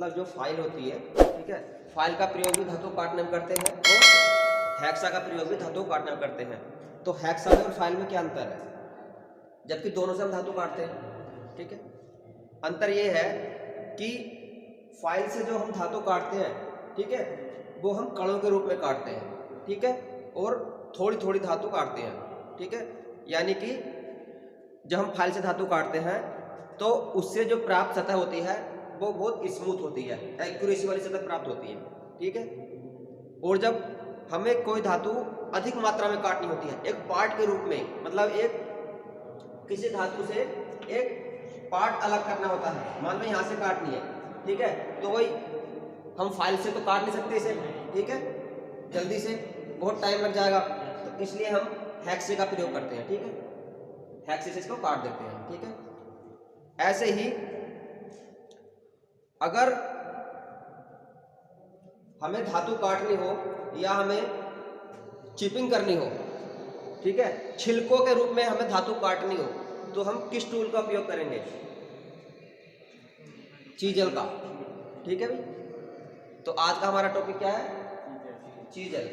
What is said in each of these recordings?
मतलब जो फाइल होती है, ठीक है, फाइल का प्रयोग भी धातु काटने में करते हैं और हेक्सा का प्रयोग भी धातु काटने में करते हैं। तो हेक्सा में और फाइल में क्या अंतर है, जबकि दोनों से हम धातु काटते हैं, ठीक है। अंतर ये है कि फाइल से जो हम धातु काटते हैं, ठीक है, वो हम कणों के रूप में काटते हैं, ठीक है, और थोड़ी थोड़ी धातु काटते हैं, ठीक है। यानी कि जब हम फाइल से धातु काटते हैं तो उससे जो प्राप्त सतह होती है वो बहुत स्मूथ होती है, एक्यूरेसी वाली सतह प्राप्त होती है, ठीक है। और जब हमें कोई धातु अधिक मात्रा में काटनी होती है एक पार्ट के रूप में, मतलब एक किसी धातु से एक पार्ट अलग करना होता है, मान लो यहाँ से काटनी है, ठीक है, तो वही हम फाइल से तो काट नहीं सकते इसे, ठीक है, जल्दी से बहुत टाइम लग जाएगा, तो इसलिए हम हेक्से का प्रयोग करते हैं, ठीक है, हेक्से से इसको काट देते हैं, ठीक है। ऐसे ही अगर हमें धातु काटनी हो या हमें चिपिंग करनी हो, ठीक है, छिलकों के रूप में हमें धातु काटनी हो, तो हम किस टूल का उपयोग करेंगे, चीजल का, ठीक है भाई। तो आज का हमारा टॉपिक क्या है, चीजल।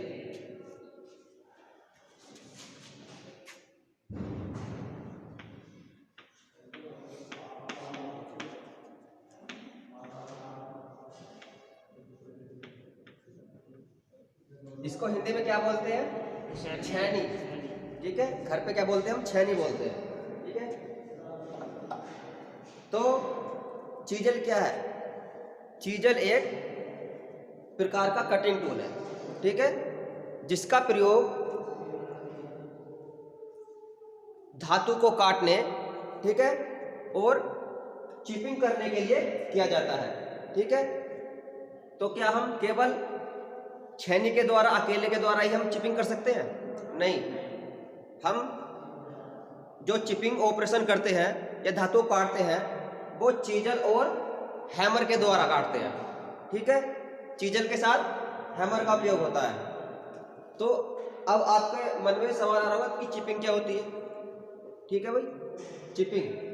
इसको हिंदी में क्या बोलते हैं, छैनी, ठीक है, घर पे क्या बोलते हैं हम, छैनी बोलते हैं, ठीक है। तो चीजल क्या है, चीजल एक प्रकार का कटिंग टूल है, ठीक है, जिसका प्रयोग धातु को काटने, ठीक है, और चिपिंग करने के लिए किया जाता है, ठीक है। तो क्या हम केवल छैनी के द्वारा, अकेले के द्वारा ही हम चिपिंग कर सकते हैं, नहीं, हम जो चिपिंग ऑपरेशन करते हैं या धातु काटते हैं वो चीजल और हैमर के द्वारा काटते हैं, ठीक है, चीजल के साथ हैमर का उपयोग होता है। तो अब आपके मन में सवाल आ रहा होगा कि चिपिंग क्या होती है, ठीक है भाई, चिपिंग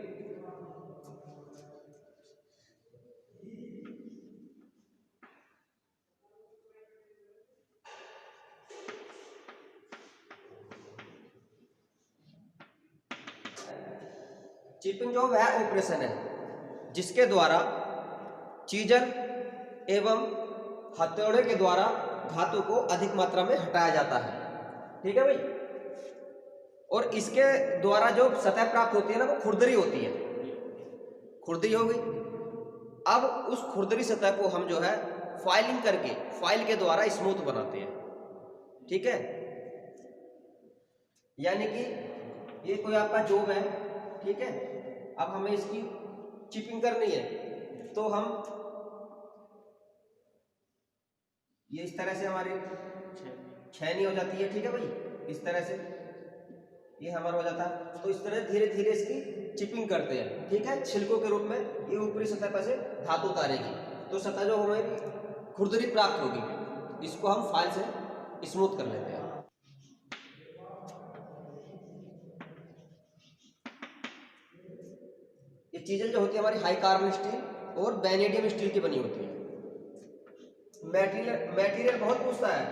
चिपिंग जो वह ऑपरेशन है जिसके द्वारा चीजल एवं हथौड़े के द्वारा धातु को अधिक मात्रा में हटाया जाता है, ठीक है भाई। और इसके द्वारा जो सतह प्राप्त होती है ना वो खुरदरी होती है, खुरदरी हो गई। अब उस खुरदरी सतह को हम जो है फाइलिंग करके फाइल के द्वारा स्मूथ बनाते हैं, ठीक है। यानी कि ये कोई आपका जॉब है, ठीक है, अब हमें इसकी चिपिंग करनी है तो हम ये इस तरह से हमारी छैनी हो जाती है, ठीक है भाई, इस तरह से ये हमारा हो जाता है। तो इस तरह धीरे धीरे इसकी चिपिंग करते हैं, ठीक है, छिलकों के रूप में ये ऊपरी सतह पर से धातु उतारेगी तो सतह जो हमें खुरदरी प्राप्त होगी, इसको हम फाइल से स्मूथ कर लेते हैं। ये चीजें जो होती है हमारी हाई कार्बन स्टील और वैनेडियम स्टील की बनी होती है। मटेरियल बहुत पूछता है,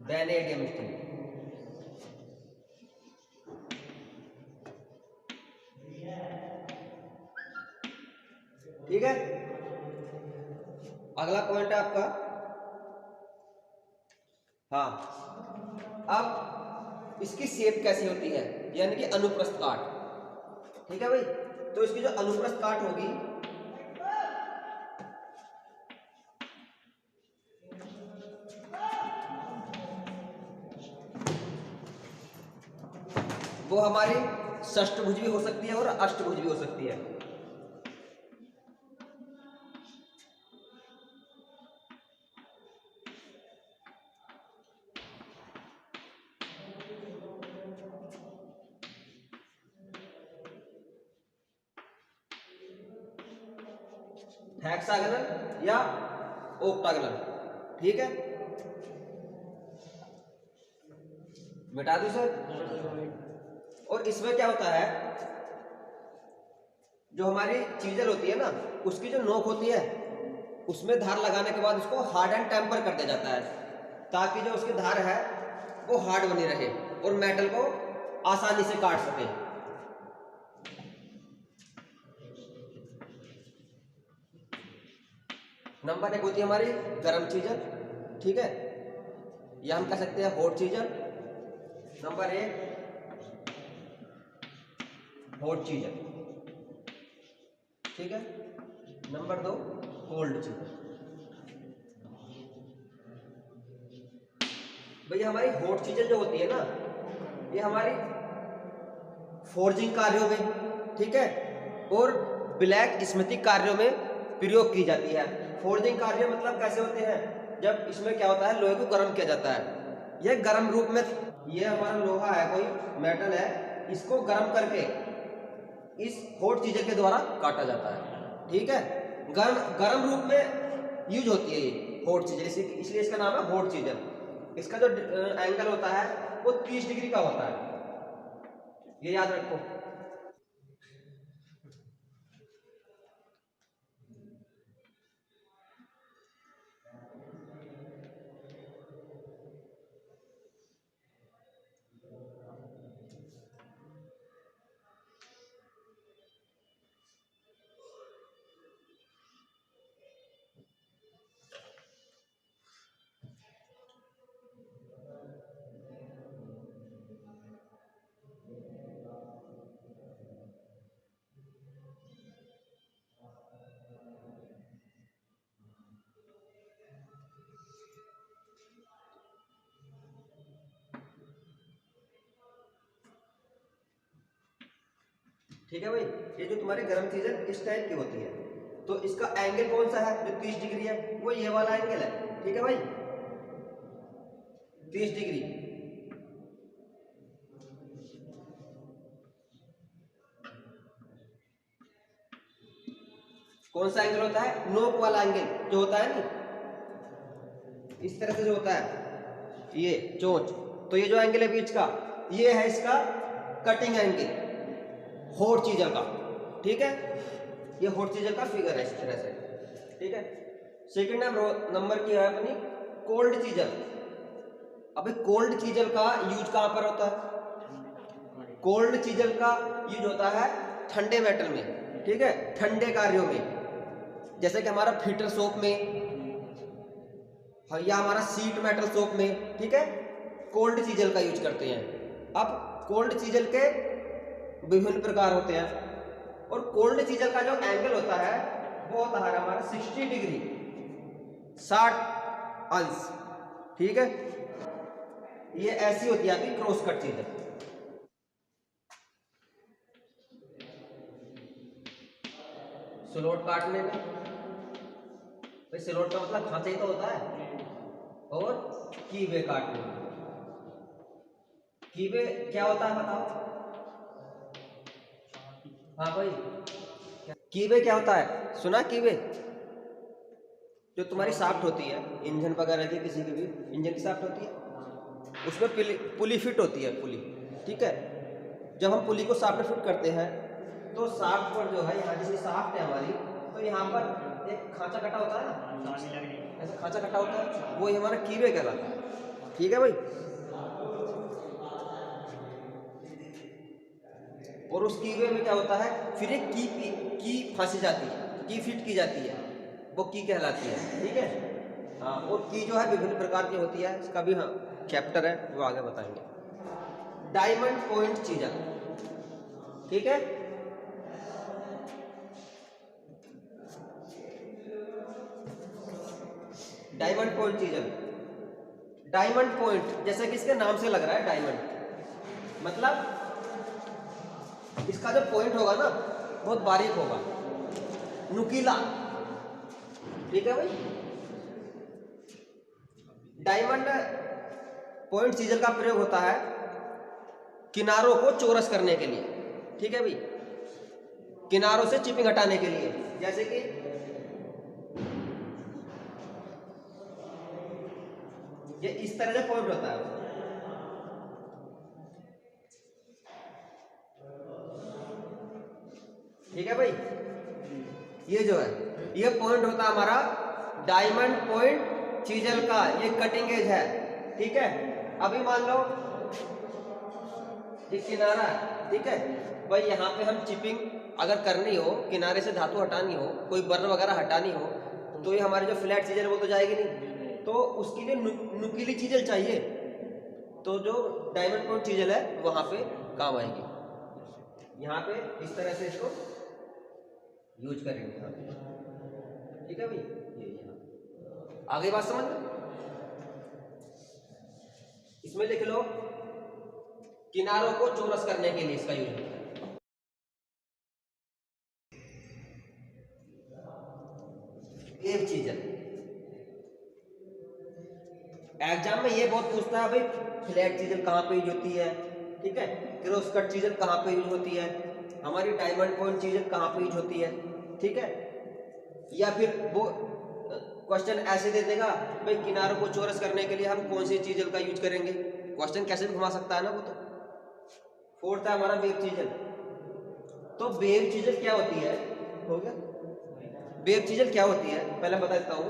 वैनेडियम स्टील, ठीक है। अगला पॉइंट है आपका, हाँ, अब इसकी शेप कैसी होती है, यानी कि अनुप्रस्थ काट, ठीक है भाई। तो इसकी जो अनुप्रस्थ काट होगी वो हमारी षष्ठभुज भी हो सकती है और अष्टभुज भी हो सकती है। हेक्सागोनल या ऑक्टागोनल, ठीक है। मिटा दो सर। और इसमें क्या होता है, जो हमारी चीजल होती है ना, उसकी जो नोक होती है उसमें धार लगाने के बाद उसको हार्ड एंड टेम्पर कर दिया जाता है, ताकि जो उसकी धार है वो हार्ड बनी रहे और मेटल को आसानी से काट सके। नंबर 1 होती है हमारी गर्म चीजल, ठीक है, या हम कह सकते हैं hot chisel. Number 1 hot chisel, ठीक है। Number 2 cold chisel. भैया हमारी हॉट चीजल जो होती है ना, ये हमारी फोर्जिंग कार्यों में, ठीक है, और ब्लैक स्मिथिंग कार्यों में प्रयोग की जाती है। फोर्जिंग कार्य मतलब कैसे होते हैं, जब इसमें क्या होता है, लोहे को गर्म किया जाता है। यह गर्म रूप में, ये हमारा लोहा है, कोई मेटल है, इसको गर्म करके इस हॉट चीजल के द्वारा काटा जाता है, ठीक है। गर्म रूप में यूज होती है ये हॉट चीजल, इसलिए इसका नाम है हॉट चीजल। इसका जो एंगल होता है वो 30 डिग्री का होता है, ये याद रखो। ठीक है भाई, ये जो तुम्हारी गर्म चीज है इस टाइप की होती है, तो इसका एंगल कौन सा है, जो 30 डिग्री है, वो ये वाला एंगल है, ठीक है भाई, 30 डिग्री। कौन सा एंगल होता है, नोक वाला एंगल जो होता है ना, इस तरह से जो होता है ये चोंच, तो ये जो एंगल है बीच का, ये है इसका कटिंग एंगल हॉट चीजल का, ठीक है। ये हॉट चीजल का फिगर है इस तरह से, ठीक है। सेकंड नंबर की है अपनी कोल्ड चीजल। अबे कोल्ड चीजल का यूज कहां पर होता है, कोल्ड चीजल का यूज होता है ठंडे मेटल में, ठीक है, ठंडे कार्यों में, जैसे कि हमारा फीटर सोप में या हमारा सीट मेटल सोप में, ठीक है, कोल्ड चीजल का यूज करते हैं। अब कोल्ड चीजल के विभिन्न प्रकार होते हैं, और कोल्ड चीजल का जो एंगल होता है वो होता है हमारा 60 डिग्री, 60 अंश, ठीक है। ये ऐसी होती है आपकी क्रॉस कट चीजल। स्लोट काटने में, भाई स्लोट का मतलब खांचा ही तो होता है, और कीवे काटने में, कीवे क्या होता है बताओ। हाँ भाई, कीवे क्या होता है, सुना कीवे, जो तुम्हारी शाफ्ट होती है इंजन वगैरह की, किसी की भी इंजन की शाफ्ट होती है, उसमें पुली फिट होती है, पुली, ठीक है। जब हम पुली को शाफ्ट में फिट करते हैं तो शाफ्ट पर जो है, यहाँ जैसे शाफ्ट है हमारी, तो यहाँ पर एक खांचा कटा होता है ना, ऐसा खांचा कटा होता है, वो हमारा कीवे कहलाता है, ठीक है भाई। और उस कीवे में क्या होता है, फिर एक की फांसी जाती है, की फिट की जाती है, वो की कहलाती है, ठीक है। हाँ, और की जो है विभिन्न प्रकार की होती है, इसका भी हाँ चैप्टर है, वो आगे बताएंगे। डायमंड पॉइंट चीजल, ठीक है। Diamond point chisel, diamond point जैसे कि इसके नाम से लग रहा है, डायमंड मतलब इसका जो पॉइंट होगा ना बहुत बारीक होगा, नुकीला, ठीक है भाई। डायमंड पॉइंट चीजल का प्रयोग होता है किनारों को चौरस करने के लिए, ठीक है भाई, किनारों से चिपिंग हटाने के लिए, जैसे कि ये इस तरह से पॉइंट होता है, ठीक है भाई। ये जो है ये पॉइंट होता है हमारा डायमंड पॉइंट चीजल का, ये कटिंग एज है। ठीक है, अभी मान लो ये किनारा है, ठीक है भाई, यहाँ पे हम चिपिंग अगर करनी हो, किनारे से धातु हटानी हो, कोई बर्र वगैरह हटानी हो, तो ये हमारी जो फ्लैट चीजल वो तो जाएगी नहीं, तो उसके लिए नुकीली चीजल चाहिए, तो जो डायमंड पॉइंट चीजल है वहां पे काम आएगी। यहाँ पे इस तरह से इसको यूज करेंगे यहाँ पे। ठीक है भाई, ये यहाँ आगे बात समझ लो। इसमें लिख लो किनारों को चौरस करने के लिए इसका यूज होता है। वेव चीजल एग्जाम में ये बहुत पूछता है भाई, फ्लैट चीजल कहाँ पे यूज होती है, ठीक है, क्रॉस कट चीजल कहाँ पे यूज होती है, हमारी डायमंड पॉइंट चीजल कहाँ पे यूज होती है, ठीक है। या फिर वो क्वेश्चन ऐसे दे देगा भाई किनारों को चौरस करने के लिए हम कौन सी चीजल का यूज करेंगे, क्वेश्चन कैसे भी घुमा सकता है ना वो। तो फोर्थ है हमारा वेव चीजल। तो वेव चीजल क्या होती है, हो गया, वेव चीजल क्या होती है पहले बता देता हूं।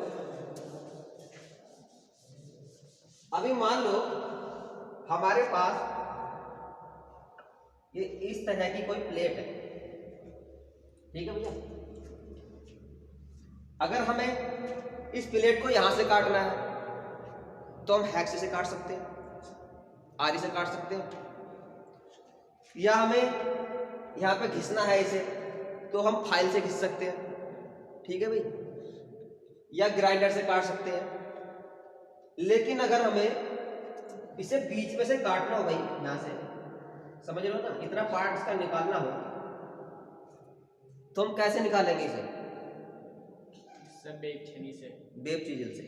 अभी मान लो हमारे पास ये इस तरह की कोई प्लेट है, ठीक है भैया। अगर हमें इस प्लेट को यहां से काटना है तो हम हैक्स से काट सकते हैं, आरी से काट सकते हैं, या हमें यहां पे घिसना है इसे तो हम फाइल से घिस सकते हैं, ठीक है भाई, या ग्राइंडर से काट सकते हैं। लेकिन अगर हमें इसे बीच में से काटना हो भाई, यहां से समझ लो ना, इतना पार्ट इसका निकालना हो तो हम कैसे निकालेंगे इसे, सब वेब छेनी से, वेब चीजल से,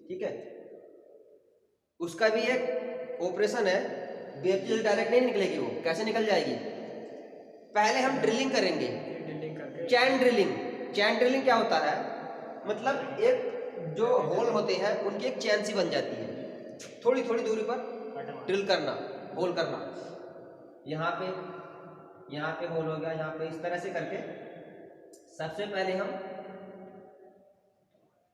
ठीक है। उसका भी एक ऑपरेशन है, वेब चीजल डायरेक्ट नहीं निकलेगी, वो कैसे निकल जाएगी, पहले हम ड्रिलिंग करेंगे, ड्रिलिंग करके, चैन ड्रिलिंग। चैन ड्रिलिंग क्या होता है, मतलब एक जो होल होते हैं उनकी एक चैन सी बन जाती है, थोड़ी थोड़ी दूरी पर ड्रिल करना, होल करना, यहाँ पे होल हो गया, यहाँ पे इस तरह से करके सबसे पहले हम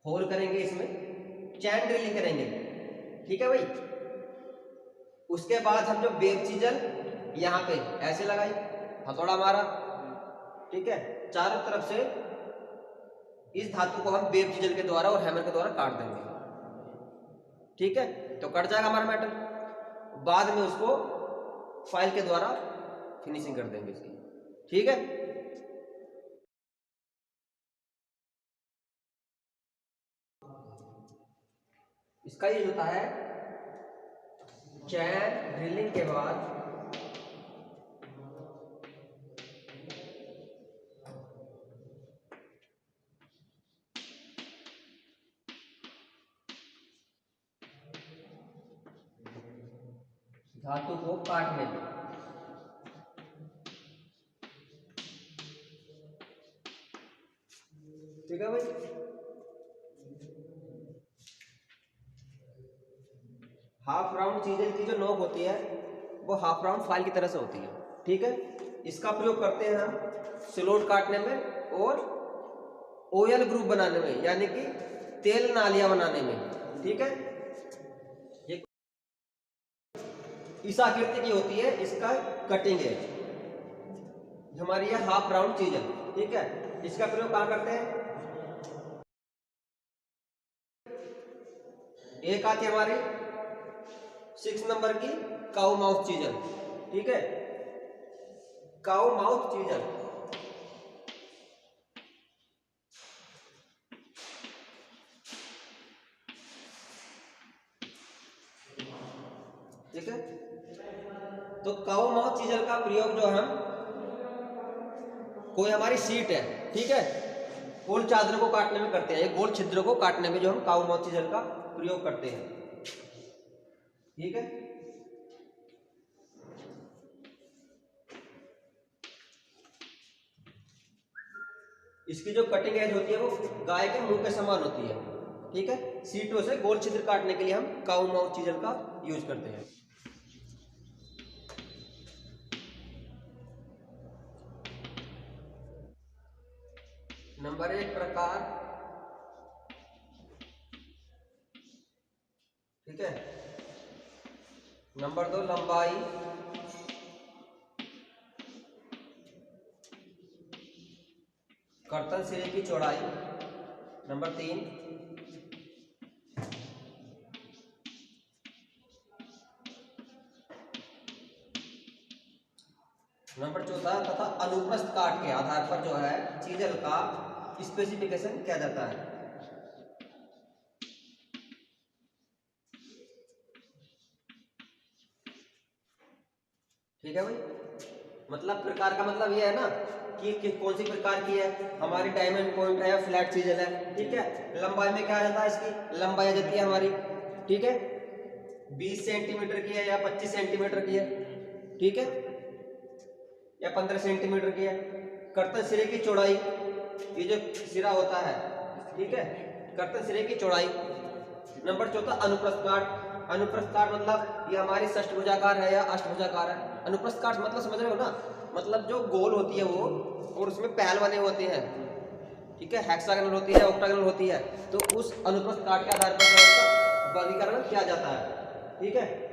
होल करेंगे, इसमें चैन ड्रिलिंग करेंगे, ठीक है भाई। उसके बाद हम जो वेब चीजल यहाँ पे ऐसे लगाई, हथौड़ा मारा, ठीक है, चारों तरफ से इस धातु को हम वेब चीजल के द्वारा और हैमर के द्वारा काट देंगे, ठीक है। तो कट जाएगा हमारा मेटल, बाद में उसको फाइल के द्वारा फिनिशिंग कर देंगे इसकी, ठीक है। इसका यूज होता है चैन ड्रिलिंग के बाद धातु को काटने में, ठीक है भाई। हाफ राउंड चीजल की जो नोक होती है वो हाफ राउंड फाइल की तरह से होती है, ठीक है। इसका प्रयोग करते हैं हम स्लोट काटने में और ऑयल ग्रुप बनाने में, यानी कि तेल नालियां बनाने में, ठीक है। ये इस आकृति की होती है, इसका कटिंग है हमारी है हाफ राउंड चीजल, ठीक है। इसका प्रयोग कहां करते हैं, एक आती है हमारी 6 नंबर की काउ माउथ चीजल, ठीक है, काउ माउथ चीजल, ठीक है। तो काउ माउथ चीजल का प्रयोग जो हम, कोई हमारी सीट है, ठीक है, गोल चादरों को काटने में करते हैं, ये गोल छिद्रों को काटने में जो हम काउ माउथ चीजल का प्रयोग करते हैं, ठीक है। इसकी जो कटिंग एज होती है वो गाय के मुंह के समान होती है, ठीक है। सीटों से गोल छिद्र काटने के लिए हम काउ माउथ चीजल का यूज करते हैं। नंबर 1 प्रकार, ठीक है। नंबर 2 लंबाई, कर्तन सिरे की चौड़ाई। नंबर 3 नंबर 4 तथा अनुप्रस्थ काट के आधार पर जो है चीजल का स्पेसिफिकेशन किया जाता है। ठीक है भाई, मतलब प्रकार का मतलब ये है ना कि कौन सी प्रकार की है, हमारी डायमंड पॉइंट है या फ्लैट चीजल है, ठीक है। लंबाई में क्या आ जाता है, इसकी लंबाई आ जाती है हमारी, ठीक है, 20 सेंटीमीटर की है या 25 सेंटीमीटर की है, ठीक है, या 15 सेंटीमीटर की है। कर्तन सिरे की चौड़ाई, ये जो सिरा होता है, ठीक है, कर्तन सिरे की चौड़ाई। नंबर 4 अनुप्रस्थ काट। अनुप्रस्थ काट मतलब ये हमारी षष्ठभुजाकार है या अष्टभुजाकार है। अनुप्रस्थ काट मतलब समझ रहे हो ना, मतलब जो गोल होती है वो और उसमें पैल बने होते हैं, ठीक है, हेक्सागोनल होती है, ऑक्टागोनल होती है, तो उस अनुप्रस्थ काट के आधार पर वर्गीकरण किया जाता है, ठीक है।